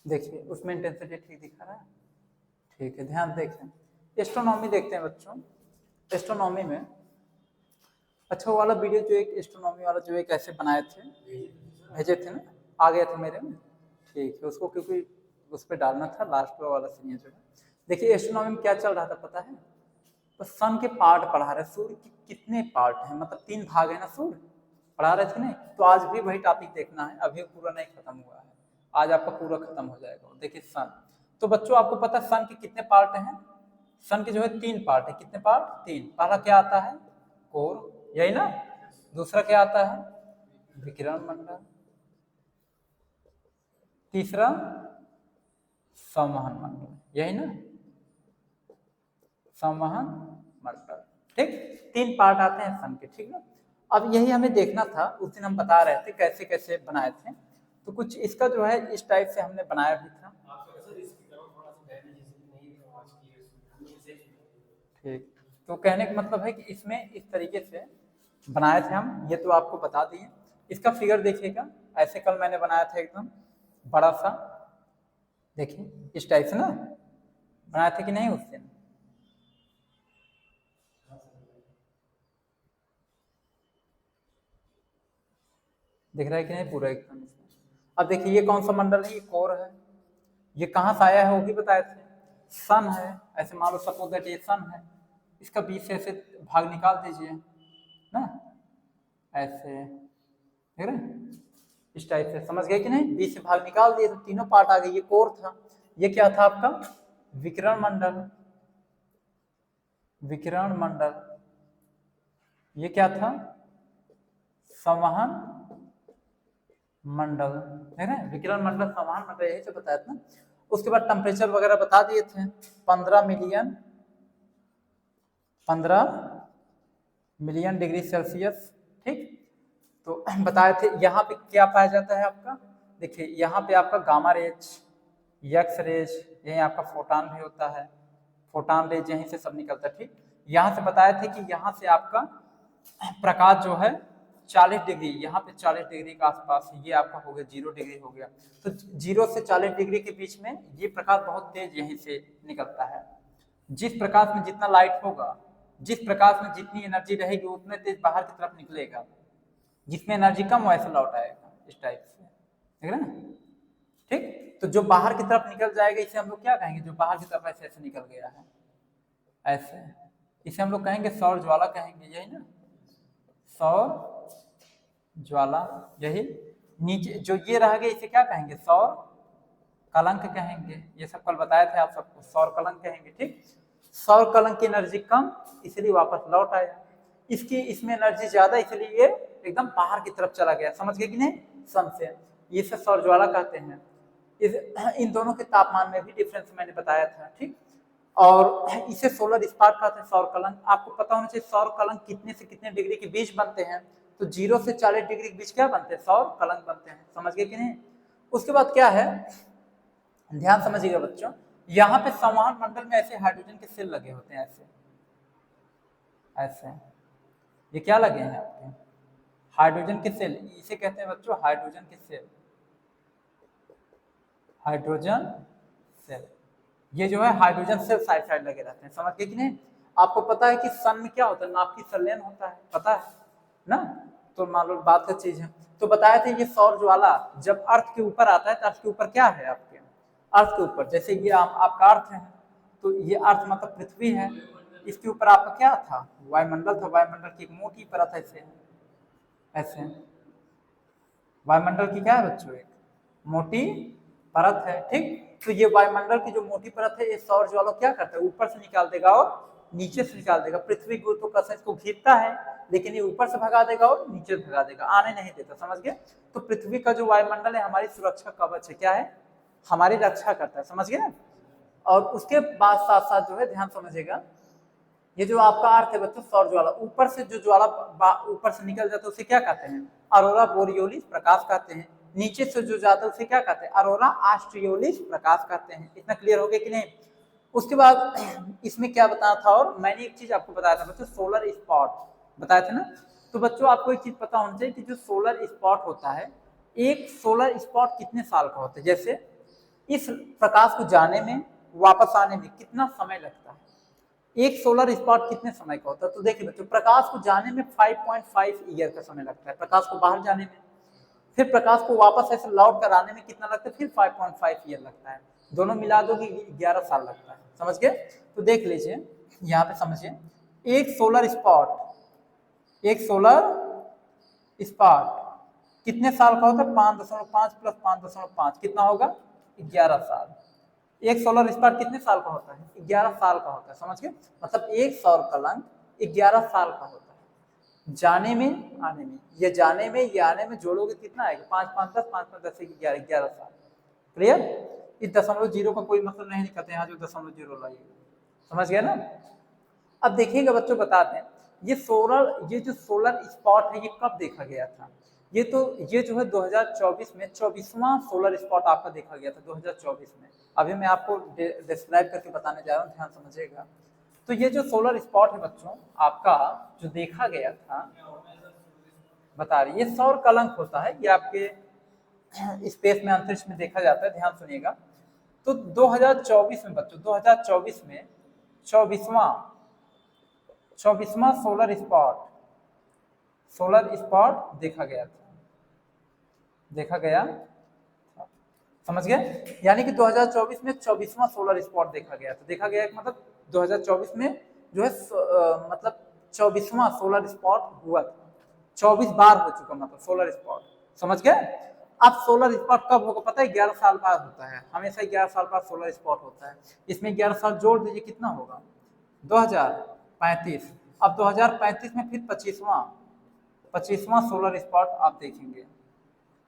देखिए उसमें इंटेंसिटी ठीक दिखा रहा है, ठीक है। ध्यान देखें, एस्ट्रोनॉमी देखते हैं बच्चों। एस्ट्रोनॉमी में अच्छा वाला वीडियो जो एक एस्ट्रोनॉमी वाला जो एक ऐसे बनाए थे, भेजे थे ना, आ गया था मेरे में, ठीक है। उसको क्योंकि उस पर डालना था, लास्ट वाला सीन जो है। देखिए एस्ट्रोनॉमी में क्या चल रहा था पता है, तो सन के पार्ट पढ़ा रहे, सूर्य के कितने पार्ट हैं, मतलब 3 भाग है ना सूर्य, पढ़ा रहे थे नहीं। तो आज भी वही टॉपिक देखना है, अभी पूरा नहीं खत्म हुआ है, आज आपका पूरा खत्म हो जाएगा। देखिए सन, तो बच्चों आपको पता है सन के कितने पार्ट हैं? सन के जो है 3 पार्ट है। कितने पार्ट? 3। पहला क्या आता है? कोर, यही ना। दूसरा क्या आता है? विकिरण मंडल। तीसरा संवहन मंडल, यही ना, संवहन मंडल, ठीक। 3 पार्ट आते हैं सन के, ठीक ना। अब यही हमें देखना था, उस दिन हम बता रहे थे कैसे कैसे बनाए थे। तो कुछ इसका जो है इस टाइप से हमने बनाया भी था, ठीक। तो कहने का मतलब है कि इसमें इस तरीके से बनाए थे हम, ये तो आपको बता दिए। इसका फिगर देखिएगा, ऐसे कल मैंने बनाया था एकदम बड़ा सा, देखिए इस टाइप से ना बनाए थे कि नहीं उस दिन। दिख रहा है कि नहीं पूरा एकदम इसमें। अब देखिए ये कौन सा मंडल है? ये कोर है। ये कहाँ से आया है वो भी बताए थे, सन है। ऐसे मान लो सपोज दैट ये सन है, इसका बीच से ऐसे भाग निकाल दीजिए ना, ऐसे, ठीक है, इस टाइप से। समझ गए कि नहीं? बीच से भाग निकाल दिए तो तीनों पार्ट आ गए। ये कोर था, ये क्या था आपका? विकिरण मंडल। विकिरण मंडल, ये क्या था? संवहन मंडल, है ना। विकिरण मंडल, संवहन मंडल, यही से बताया था। उसके बाद टेम्परेचर वगैरह बता दिए थे, 15 मिलियन डिग्री सेल्सियस, ठीक। तो बताए थे यहाँ पे क्या पाया जाता है आपका, देखिए यहाँ पे आपका गामा रेज, एक्स रेज, यही आपका फोटॉन भी होता है, फोटॉन रेज यहीं से सब निकलता है, ठीक। यहाँ से बताए थे कि यहाँ से आपका प्रकाश जो है 40 डिग्री, यहाँ पे 40 डिग्री के आसपास, ये आपका हो गया 0 डिग्री हो गया। तो 0 से 40 डिग्री के बीच में ये प्रकाश बहुत तेज यहीं से निकलता है। जिस प्रकाश में जितना लाइट होगा, जिस प्रकाश में जितनी एनर्जी रहेगी, उतने तेज बाहर की तरफ निकलेगा। जिसमें एनर्जी कम वैसे लौट आएगा, इस टाइप से, ठीक है ना, ठीक। तो जो बाहर की तरफ निकल जाएगा इसे हम लोग क्या कहेंगे? जो बाहर की तरफ ऐसे ऐसे निकल गया है, ऐसे, इसे हम लोग कहेंगे सौर ज्वाला कहेंगे, यही ना, सौर ज्वाला। यही नीचे जो ये रह गया इसे क्या कहेंगे? सौर कलंक कहेंगे। ये सब कल बताए थे आप सबको, सौर कलंक कहेंगे, ठीक। सौर कलंक की एनर्जी कम, इसलिए वापस लौट आया। इसकी इसमें एनर्जी ज्यादा, इसलिए ये एकदम बाहर की तरफ चला गया। समझ गए कि नहीं? सन से, ये सब सौर ज्वाला कहते हैं। इन दोनों के तापमान में भी डिफरेंस मैंने बताया था, ठीक। और इसे सोलर स्पार्क कहते हैं, सौर कलंक। आपको पता होना चाहिए सौर कलंक कितने से कितने डिग्री के बीच बनते हैं, तो 0 से 40 डिग्री के बीच क्या बनते हैं? सौर कलंक बनते हैं। समझ गए कि नहीं? उसके बाद क्या है, ध्यान समझिएगा बच्चों, यहाँ पे संवहन मंडल में ऐसे हाइड्रोजन के सेल लगे होते हैं, ऐसे ऐसे, ये क्या लगे हैं आपके? हाइड्रोजन के सेल, इसे कहते हैं बच्चों हाइड्रोजन के सेल, हाइड्रोजन सेल। ये जो है हाइड्रोजन सेल साइड साइड लगे रहते हैं। समझ गए कि नहीं? आपको पता है कि सन में क्या होता है? नाभिकीय संलयन होता है, पता है ना। तो मान लो बात का चीज है। तो बताया था ये सौर ज्वाला जब अर्थ के ऊपर आता है, तो अर्थ के ऊपर क्या है आपके? अर्थ के ऊपर, जैसे ये आपका अर्थ है, तो ये अर्थ मतलब पृथ्वी है, इसके ऊपर आपका क्या था? वायुमंडल था। वायुमंडल की एक मोटी परत ऐसे ऐसे, वायुमंडल की क्या है बच्चों? एक मोटी परत है, ठीक। तो ये वायुमंडल की जो मोटी परत है, ये सौर ज्वाला क्या करता है? ऊपर से निकाल देगा और नीचे से निकाल देगा। पृथ्वी गुरुत्वाकर्षण इसको घीरता है, लेकिन ये ऊपर से भगा देगा और नीचे से भगा देगा, आने नहीं देता। समझ गए? तो पृथ्वी का जो वायुमंडल है हमारी सुरक्षा कवच है, क्या है? हमारी रक्षा करता है। समझ गए ना? और उसके बाद साथ साथ जो है, ध्यान समझिएगा, ये जो आपका अर्थ है बच्चों, सौर ज्वाला, ऊपर से जो ज्वाला ऊपर से निकल जाता है उसे क्या कहते हैं? अरोरा बोरियोलिस प्रकाश कहते हैं। नीचे से जो जाता है उसे क्या कहते हैं? अरोरा ऑस्ट्रियोलिस प्रकाश कहते हैं। इतना क्लियर हो गया कि नहीं? उसके बाद इसमें क्या बताया था, और मैंने एक चीज आपको बताया था बच्चों, सोलर स्पॉट बताया था ना। तो बच्चों आपको एक चीज पता होना चाहिए कि जो सोलर स्पॉट होता है, एक सोलर स्पॉट कितने साल का होता है? जैसे इस प्रकाश को जाने में वापस आने में कितना समय लगता है? एक सोलर स्पॉट कितने समय का होता है? तो देखिए बच्चों, प्रकाश को जाने में 5.5 ईयर का समय लगता है, प्रकाश को बाहर जाने में। फिर प्रकाश को वापस ऐसे लौट कर आने में कितना लगता है? फिर 5.5 ईयर लगता है। दोनों मिला दो कि 11 साल लगता है। समझ गए? तो देख लीजिए यहाँ पे, समझिए, एक सोलर स्पॉट कितने साल का होता है? 5.5 प्लस 5.5 कितना होगा? 11 साल। एक सोलर स्पॉट कितने साल का होता है? 11 साल का होता है। समझ गए? मतलब एक सौर कलंक 11 साल का होता है। जाने में आने में, ये जाने में ये आने में जोड़ोगे कितना आएगा? 5 5 10 5 5 10 11 11 साल। क्लियर? इस 0.0 का कोई मतलब नहीं निकलता, यहाँ जो 0.0 लगेगा। समझ गए ना? अब देखिएगा बच्चों, बताते हैं ये जो सोलर स्पॉट है ये कब देखा गया था? ये जो है 2024 में 24वां सोलर स्पॉट आपका देखा गया था 2024 में। अभी मैं आपको डिस्क्राइब करके बताने जा रहा हूँ, ध्यान समझिएगा। तो ये जो सोलर स्पॉट है बच्चों आपका जो देखा गया था, बता रही, ये सौर कलंक होता है, ये आपके स्पेस में, अंतरिक्ष में देखा जाता है। ध्यान सुनिएगा। तो 2024 में बच्चों, 2024 में 24वां सोलर स्पॉट देखा गया। समझ गए? यानी कि 2024 में 24वां सोलर स्पॉट देखा गया। तो देखा गया मतलब 2024 में जो है मतलब 24वां सोलर स्पॉट हुआ था। 24 बार हो चुका मतलब सोलर स्पॉट। समझ गए? अब सोलर स्पॉट कब होगा पता है? 11 साल बाद होता है, हमेशा 11 साल बाद सोलर स्पॉट होता है। इसमें 11 साल जोड़ दीजिए, कितना होगा? 2035। अब 2035 में फिर 25वां सोलर स्पॉट आप देखेंगे।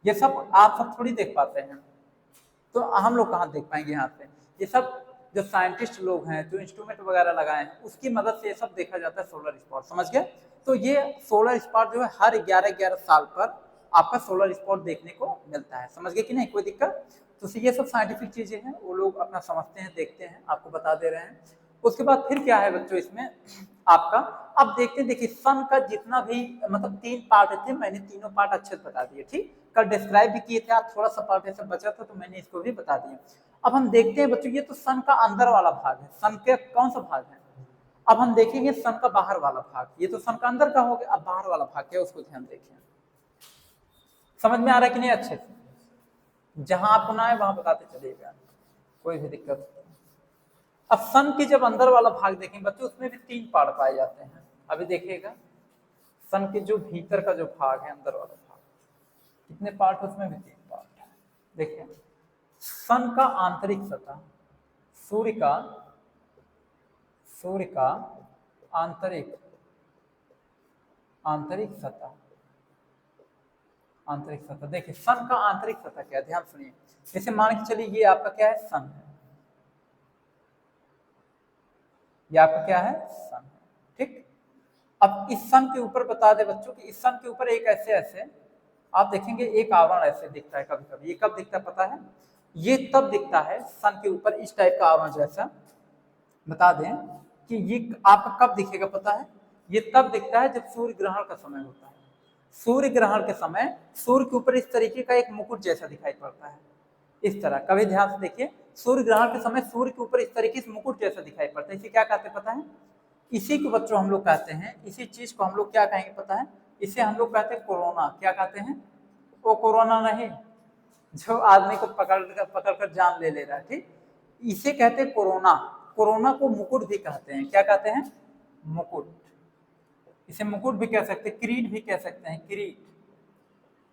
ये सब आप सब थोड़ी देख पाते हैं, तो हम लोग कहाँ देख पाएंगे यहाँ पे? ये सब जो साइंटिस्ट लोग हैं, जो इंस्ट्रूमेंट वगैरह लगाए हैं, उसकी मदद से ये सब देखा जाता है सोलर स्पॉट। समझ गए? तो ये सोलर स्पॉट जो है हर 11 साल पर आपका सोलर स्पॉट देखने को मिलता है। समझ गए कि नहीं? कोई दिक्कत? तो ये सब साइंटिफिक चीजें हैं, वो लोग अपना समझते हैं, देखते हैं, आपको बता दे रहे हैं। उसके बाद फिर क्या है बच्चों इसमें आपका, अब देखते हैं, देखिए सन का जितना भी मतलब 3 पार्ट थे, मैंने तीनों पार्ट अच्छे से बता दिए। ठीक, कल डिस्क्राइब भी किए थे आप, थोड़ा सा पार्ट ऐसा बचा था तो मैंने इसको भी बता दिया। अब हम देखते हैं बच्चों, ये तो सन का अंदर वाला भाग है। सन के कौन सा भाग है? अब हम देखेंगे सन का बाहर वाला भाग। ये तो सन का अंदर का हो गया, अब बाहर वाला भाग क्या है उसको ध्यान देखिए। समझ में आ रहा है कि नहीं अच्छे से? जहां आपको ना आए वहां बताते चलिएगा, कोई भी दिक्कत नहीं। अब सन के जब अंदर वाला भाग देखेंगे बच्चों, उसमें भी 3 पार्ट पाए जाते हैं। अभी देखिएगा सन के जो भीतर का जो भाग है, अंदर वाला भाग, कितने पार्ट? उसमें भी 3 पार्ट है। देखिए सन का आंतरिक सतह, सूर्य का आंतरिक सतह। देखिए सन का आंतरिक सतह क्या है, ध्यान सुनिए। जैसे मान के चलिए ये आपका क्या है? सन है। ये आपका क्या है? सन है। ठीक, अब इस सन के ऊपर बता दे बच्चों कि इस सन के ऊपर एक ऐसे आप देखेंगे एक आवरण ऐसे दिखता है कभी कभी। ये कब दिखता है पता है? ये तब दिखता है सन के ऊपर इस टाइप का आवरण जैसा। बता दें कि ये आपका कब दिखेगा पता है? ये तब दिखता है जब सूर्य ग्रहण का समय होता है। सूर्य ग्रहण के समय सूर्य के ऊपर इस तरीके का एक मुकुट जैसा दिखाई पड़ता है, इस तरह। कभी ध्यान से देखिए, सूर्य ग्रहण के समय सूर्य के ऊपर इस तरीके से मुकुट जैसा दिखाई पड़ता है। इसे क्या कहते हैं पता है? इसी को बच्चों हम लोग कहते हैं, इसी चीज को हम लोग क्या कहेंगे पता है? इसे हम लोग कहते हैं कोरोना। क्या कहते हैं? वो कोरोना नहीं जो आदमी को पकड़ कर जान ले रहा है। ठीक, इसे कहते हैं कोरोना। कोरोना को मुकुट भी कहते हैं। क्या कहते हैं? मुकुट। इसे मुकुट भी कह सकते हैं, किरीट भी कह सकते हैं। किरीट,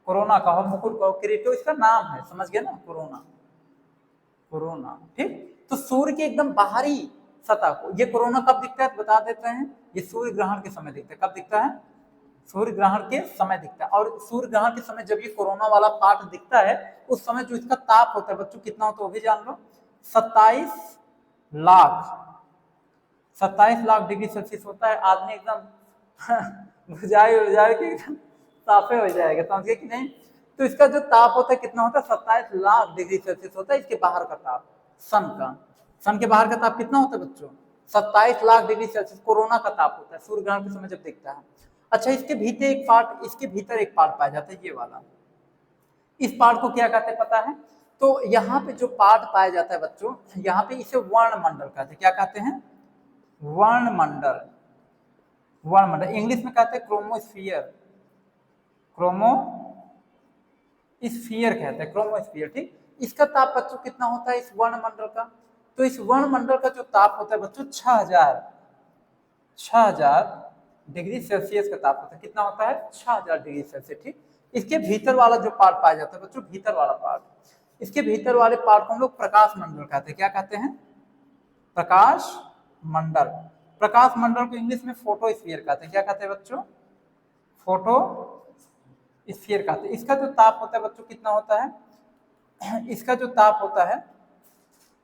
कोरोना कहो, मुकुट कहो, किरीट, तो इसका नाम है। समझ गए ना? कोरोना। ठीक, तो सूर्य के एकदम बाहरी सतह को ये कोरोना कब दिखता है बता देते हैं। ये सूर्य ग्रहण के समय दिखता है। कब दिखता है? सूर्य ग्रहण के समय दिखता है। और सूर्य ग्रहण के समय जब ये कोरोना वाला पार्ट दिखता है, उस समय जो इसका ताप होता है बच्चों कितना होता है वो भी जान लो। 27 लाख डिग्री सेल्सियस होता है। आदमी एकदम बुझाई के एकदम साफे हो जाएगा। समझिए कि नहीं? तो इसका जो ताप होता है कितना होता है? 27 लाख डिग्री सेल्सियस होता है इसके बाहर का ताप। सन के बाहर का ताप कितना होता है बच्चों? 27 लाख डिग्री सेल्सियस कोरोना का ताप होता है सूर्य ग्रहण के समय जब दिखता है। अच्छा, इसके भीतर एक पार्ट पाया जाता है, ये वाला। इस पार्ट को क्या कहते हैं पता है? तो यहाँ पे जो पार्ट पाया जाता है बच्चों, यहाँ पे इसे वर्णमंडल कहते हैं। क्या कहते हैं? वर्णमंडल। वर्णमंडल इंग्लिश में कहते हैं क्रोमोस्फियर। क्रोमोस्फियर कहते हैं, क्रोमोस्फियर। ठीक, इसका ताप बच्चों कितना होता है इस वर्णमंडल का? तो इस वर्णमंडल का जो ताप होता है बच्चों 6000 डिग्री सेल्सियस का ताप होता है। कितना होता है? 6000 डिग्री सेल्सियस। ठीक, इसके भीतर वाला जो पार्ट पाया जाता है बच्चों, भीतर वाला पार्ट, इसके भीतर वाले पार्ट को हम लोग प्रकाश मंडल कहते हैं। क्या कहते हैं? प्रकाश मंडल। प्रकाश मंडल को इंग्लिश में फोटोस्फीयर कहते हैं। क्या कहते हैं बच्चों? फोटोस्फीयर कहते हैं। इसका जो ताप होता है बच्चों कितना होता है? इसका जो ताप होता है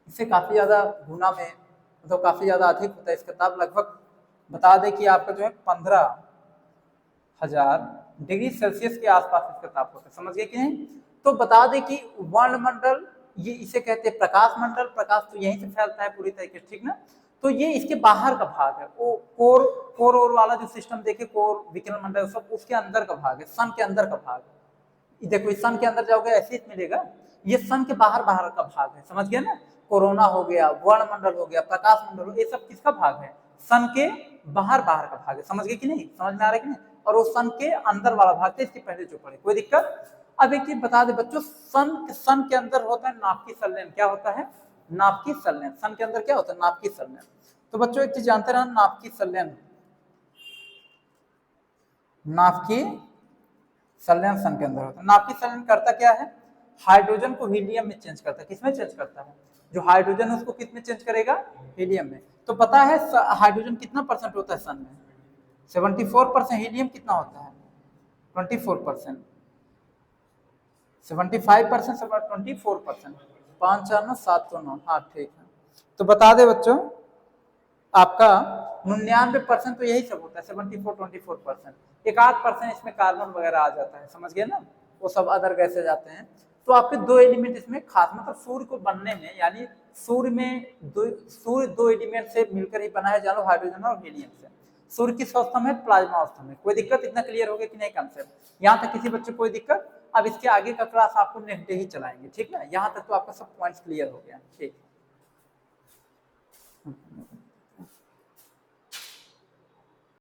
इससे काफी ज्यादा गुना में, मतलब काफी ज्यादा अधिक होता है इसका ताप। लगभग बता दें कि आपका जो है 15,000 डिग्री सेल्सियस के आसपास इसका ताप होता है। समझ गए कि नहीं? तो बता दें कि वर्णमंडल, ये इसे कहते हैं प्रकाश मंडल। प्रकाश तो यहीं से फैलता है पूरी तरीके से, ठीक ना? तो ये इसके बाहर का भाग है। वो कोर और वाला जो सिस्टम देखे, कोर विकिरण मंडल सब उसके अंदर का भाग है, सन के अंदर का भाग है। देखो इस सन के अंदर जाओगे ऐसे ही मिलेगा। ये सन के बाहर का भाग है। समझ गया ना? कोरोना हो गया, वर्णमंडल हो गया, प्रकाश मंडल हो गया, ये सब किसका भाग है? सन के बाहर का भाग है। समझ गए कि नहीं? समझ में आ रहा है कि नहीं? और वो सन के अंदर वाला भाग है, इसके पहले जो पढ़े। कोई दिक्कत? अब एक चीज बता दे बच्चों, सन के अंदर होता है नाभिकीय संलयन। क्या होता है? नाभिकीय संलयन। सन के अंदर क्या होता है? नाभिकीय संलयन। तो बच्चों एक चीज जानते रहना, नाभिकीय संलयन, नाभिकीय संलयन सन के अंदर होता है। नाभिकीय संलयन करता क्या है? हाइड्रोजन को हीलियम में चेंज करता है। किसमें चेंज करता है? जो हाइड्रोजन है उसको किस में चेंज करेगा? हीलियम में। तो पता है हाइड्रोजन कितना परसेंट होता है सन में? 74%। हीलियम कितना होता है? 24%। 75%, 24%। 5 4 9 7 9। हाँ ठीक है। तो बता दे बच्चों, आपका 99% तो यही सब होता है, 24% 1-8% इसमें कार्बन वगैरह आ जाता है। समझ गए ना? वो सब अदर गैसेज आते हैं। तो आपके 2 एलिमेंट इसमें खास, मतलब सूर्य को बनने में, यानी सूर्य दो एलिमेंट से मिलकर ही बना है, जानो हाइड्रोजन और हीलियम से। सूर्य किस अवस्था में? प्लाज्मा अवस्था में। कोई दिक्कत? इतना क्लियर हो गया कि नहीं कंसेप्ट? यहाँ तक किसी बच्चे को कोई दिक्कत? अब इसके आगे का क्लास आपको नेक्स्ट डे ही चलाएंगे, ठीक ना? यहाँ तक तो आपका सब पॉइंट्स क्लियर हो गया। ठीक।